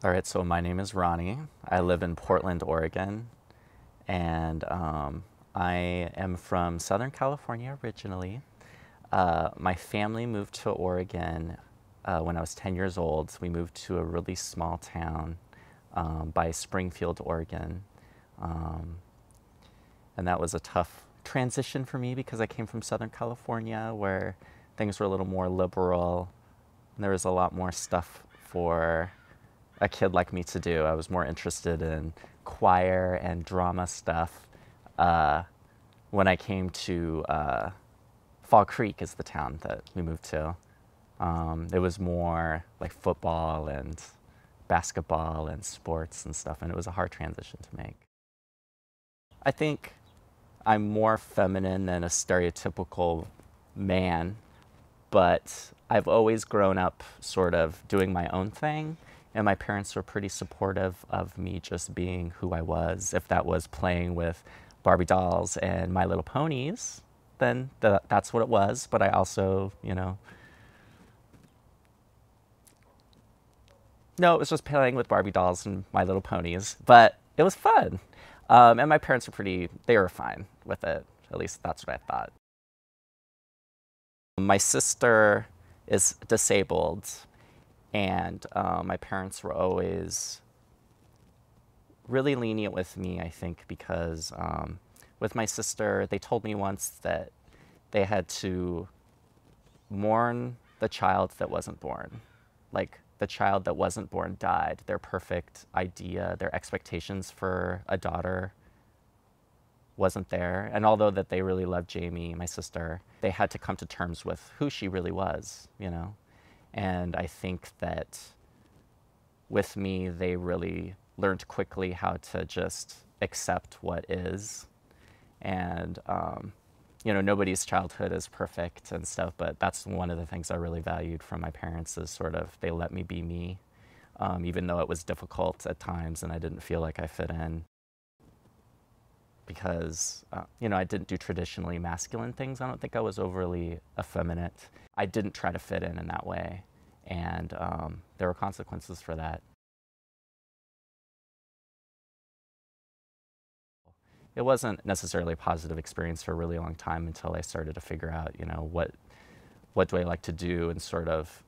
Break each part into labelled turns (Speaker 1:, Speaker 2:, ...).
Speaker 1: All right, so my name is Ronnie. I live in Portland, Oregon, and I am from Southern California originally. My family moved to Oregon when I was 10 years old. We moved to a really small town by Springfield, Oregon. Um, and that was a tough transition for me because I came from Southern California where things were a little more liberal and there was a lot more stuff for a kid like me to do. I was more interested in choir and drama stuff uh, when I came to Fall Creek is the town that we moved to. It was more like football and basketball and sports and stuff, and it was a hard transition to make. I think I'm more feminine than a stereotypical man, but I've always grown up sort of doing my own thing, and my parents were pretty supportive of me just being who I was. If that was playing with Barbie dolls and My Little Ponies, then that's what it was. But I also, no, it was just playing with Barbie dolls and My Little Ponies, but it was fun. And my parents were they were fine with it. At least that's what I thought. My sister is disabled, and my parents were always really lenient with me, I think, because with my sister, they told me once that they had to mourn the child that wasn't born. Like, the child that wasn't born died. Their perfect idea, their expectations for a daughter wasn't there. And although that they really loved Jamie, my sister, they had to come to terms with who she really was, And I think that with me, they really learned quickly how to just accept what is. And, nobody's childhood is perfect and stuff, but that's one of the things I really valued from my parents is sort of they let me be me, even though it was difficult at times and I didn't feel like I fit in. Because, I didn't do traditionally masculine things. I don't think I was overly effeminate. I didn't try to fit in that way. And there were consequences for that. It wasn't necessarily a positive experience for a really long time until I started to figure out, what do I like to do and sort of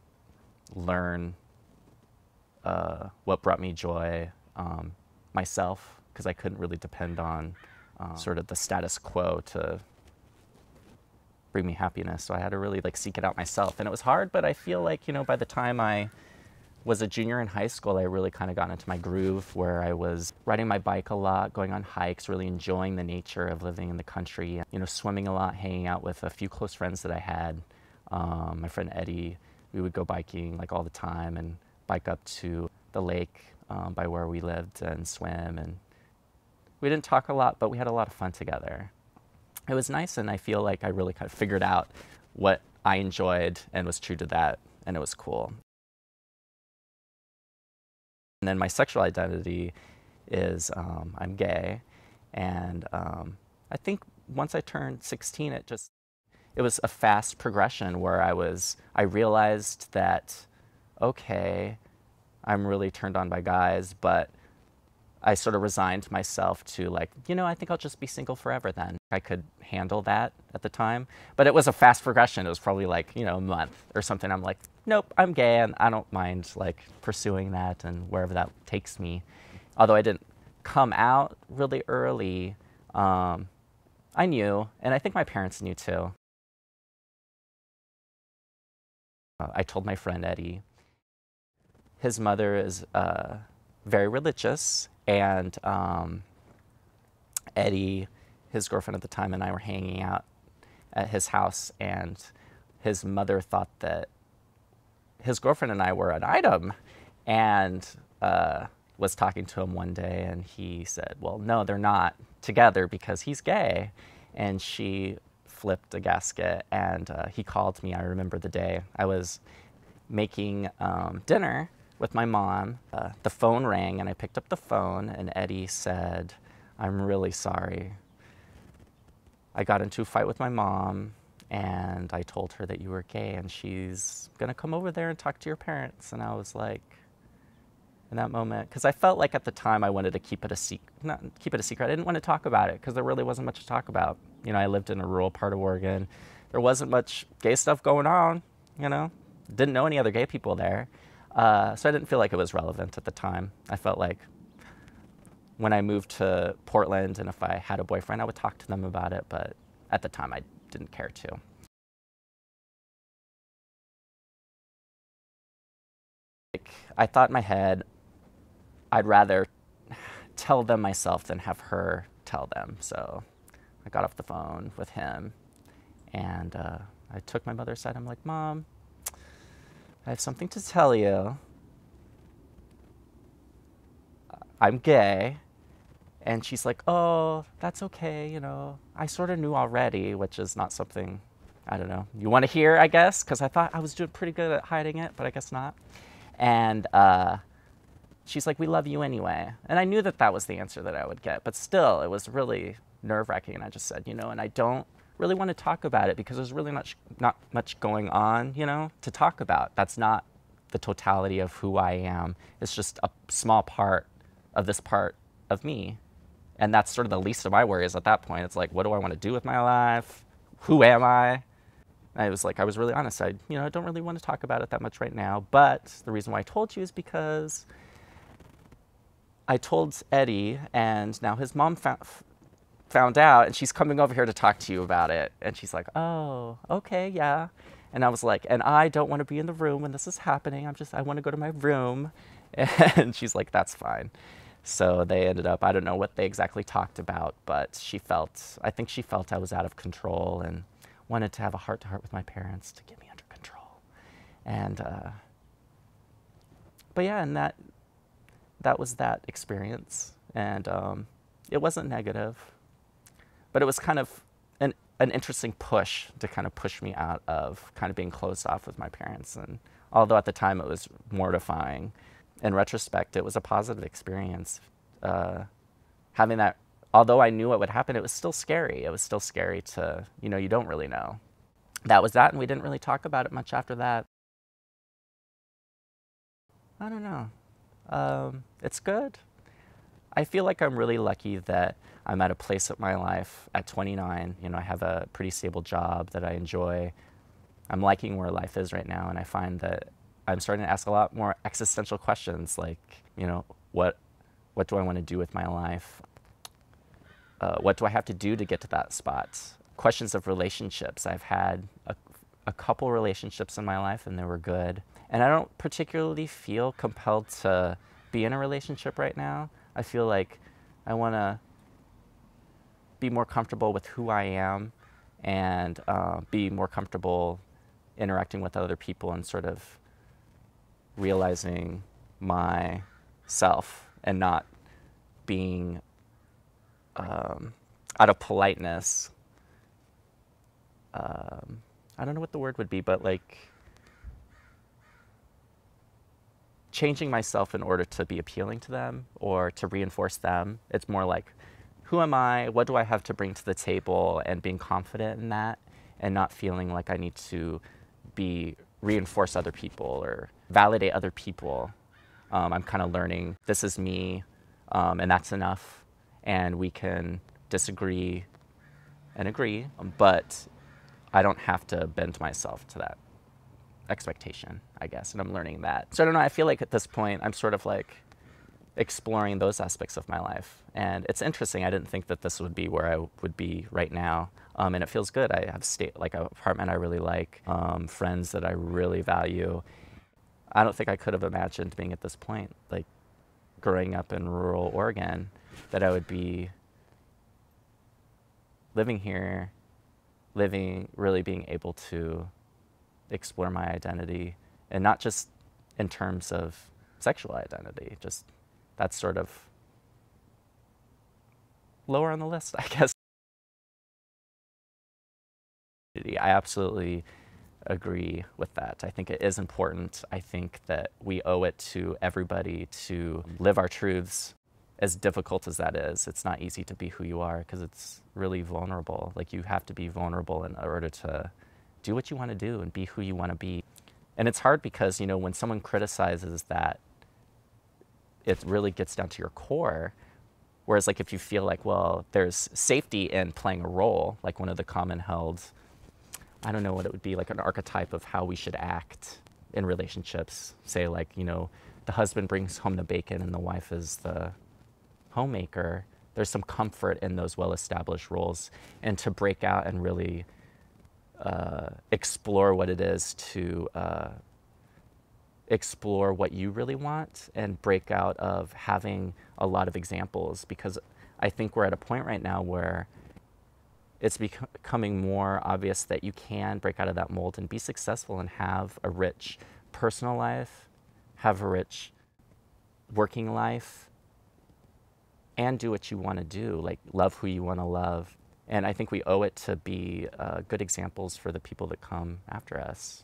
Speaker 1: learn what brought me joy myself, because I couldn't really depend on sort of the status quo to bring me happiness. So I had to really seek it out myself. And it was hard, but I feel like, by the time I was a junior in high school, I really kind of got into my groove where I was riding my bike a lot, going on hikes, really enjoying the nature of living in the country, swimming a lot, hanging out with a few close friends that I had. My friend Eddie, we would go biking all the time and bike up to the lake by where we lived and swim. And we didn't talk a lot, but we had a lot of fun together. It was nice, and I feel like I really kind of figured out what I enjoyed and was true to that, and it was cool. And then my sexual identity is I'm gay, and I think once I turned 16, it was a fast progression where I realized that, okay, I'm really turned on by guys, but I sort of resigned myself to I think I'll just be single forever then. I could handle that at the time, but it was a fast progression. It was probably a month or something. I'm like, nope, I'm gay and I don't mind pursuing that and wherever that takes me. Although I didn't come out really early, I knew, and I think my parents knew too. I told my friend Eddie. His mother is very religious, and Eddie, his girlfriend at the time, and I were hanging out at his house, and his mother thought that his girlfriend and I were an item, and was talking to him one day, and he said, well, no, they're not together because he's gay. And she flipped a gasket, and he called me. I remember the day. I was making dinner with my mom. The phone rang, and I picked up the phone, and Eddie said, I'm really sorry. I got into a fight with my mom, and I told her that you were gay, and she's gonna come over there and talk to your parents. And I was like, in that moment, because I felt like at the time I wanted to keep it a secret. Not keep it a secret. I didn't want to talk about it because there really wasn't much to talk about. You know, I lived in a rural part of Oregon. There wasn't much gay stuff going on. You know, didn't know any other gay people there, so I didn't feel like it was relevant at the time. I felt like when I moved to Portland and if I had a boyfriend, I would talk to them about it. But at the time, I didn't care to. Like, I thought in my head, I'd rather tell them myself than have her tell them. So I got off the phone with him and I took my mother's side. I'm like, Mom, I have something to tell you. I'm gay. And she's like, oh, that's okay, you know. I sort of knew already, which is not something, I don't know, you want to hear, I guess, because I thought I was doing pretty good at hiding it, but I guess not. And she's like, we love you anyway. And I knew that that was the answer that I would get, but still, it was really nerve-wracking. And I just said, you know, and I don't really want to talk about it because there's really not much going on, you know, to talk about. That's not the totality of who I am. It's just a small part of this part of me. And that's sort of the least of my worries at that point. It's like, what do I want to do with my life? Who am I? I was like, I was really honest. I don't really want to talk about it that much right now. But the reason why I told you is because I told Eddie, and now his mom found out, and she's coming over here to talk to you about it. And she's like, oh, okay, yeah. And I was like, and I don't want to be in the room when this is happening. I want to go to my room. And she's like, that's fine. So they ended up, I don't know what they exactly talked about, but I think she felt I was out of control and wanted to have a heart-to-heart with my parents to get me under control. And, but yeah, and that was that experience. And it wasn't negative, but it was kind of an interesting push to kind of push me out of kind of being closed off with my parents. And although at the time it was mortifying, in retrospect, it was a positive experience. Having that, although I knew what would happen, it was still scary. It was still scary to, you don't really know. That was that, and we didn't really talk about it much after that. I don't know. It's good. I feel like I'm really lucky that I'm at a place of my life at 29. I have a pretty stable job that I enjoy. I'm liking where life is right now, and I find that I'm starting to ask a lot more existential questions like, what do I want to do with my life? What do I have to do to get to that spot? Questions of relationships. I've had a couple relationships in my life and they were good. And I don't particularly feel compelled to be in a relationship right now. I feel like I want to be more comfortable with who I am and be more comfortable interacting with other people and sort of realizing myself and not being out of politeness. I don't know what the word would be, but like changing myself in order to be appealing to them or to reinforce them. It's more like, who am I? What do I have to bring to the table? And being confident in that and not feeling like I need to reinforce other people or validate other people. I'm kind of learning this is me and that's enough. And we can disagree and agree, but I don't have to bend myself to that expectation, I guess, and I'm learning that. So I don't know, I feel like at this point I'm sort of like exploring those aspects of my life. And it's interesting, I didn't think that this would be where I would be right now. And it feels good. I have like an apartment I really like, friends that I really value. I don't think I could have imagined being at this point, like growing up in rural Oregon, that I would be living here, really being able to explore my identity, and not just in terms of sexual identity, just that's sort of lower on the list, I guess. I absolutely agree with that. I think it is important. I think that we owe it to everybody to live our truths, as difficult as that is. It's not easy to be who you are because it's really vulnerable. Like, you have to be vulnerable in order to do what you want to do and be who you want to be. And it's hard because, when someone criticizes that, it really gets down to your core. Whereas like if you feel like, well, there's safety in playing a role, like one of the common held, I don't know what it would be, like an archetype of how we should act in relationships. Say like, you know, the husband brings home the bacon and the wife is the homemaker. There's some comfort in those well-established roles, and to break out and really explore what it is to explore what you really want and break out of having a lot of examples, because I think we're at a point right now where it's becoming more obvious that you can break out of that mold and be successful and have a rich personal life, have a rich working life, and do what you want to do, like love who you want to love. And I think we owe it to be good examples for the people that come after us.